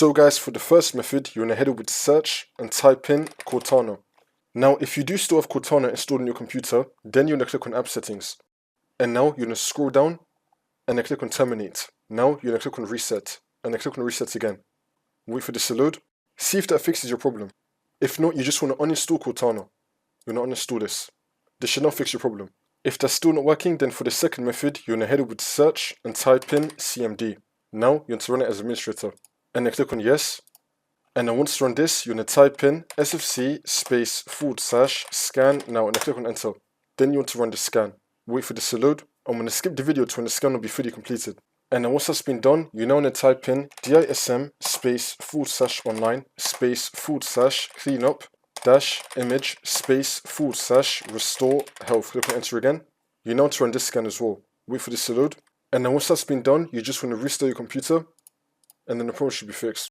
So guys, for the first method, you're going to head over to search and type in Cortana. Now, if you do still have Cortana installed on your computer, then you're going to click on App Settings. And now you're going to scroll down and then click on Terminate. Now you're going to click on Reset and then click on Reset again. Wait for this to load. See if that fixes your problem. If not, you just want to uninstall Cortana. You're going to uninstall this. This should not fix your problem. If that's still not working, then for the second method, you're going to head over to search and type in CMD. Now you're going to run it as administrator. And then click on Yes. And then once you run this, you're going to type in sfc/scan now and then click on Enter. Then you want to run the scan. Wait for this to load. I'm going to skip the video to when the scan will be fully completed. And then once that's been done, you now want to type in dism/online/cleanup-image/restore health. Click on Enter again. You now want to run this scan as well. Wait for this to load. And then once that's been done, you just want to restart your computer and then the problem should be fixed.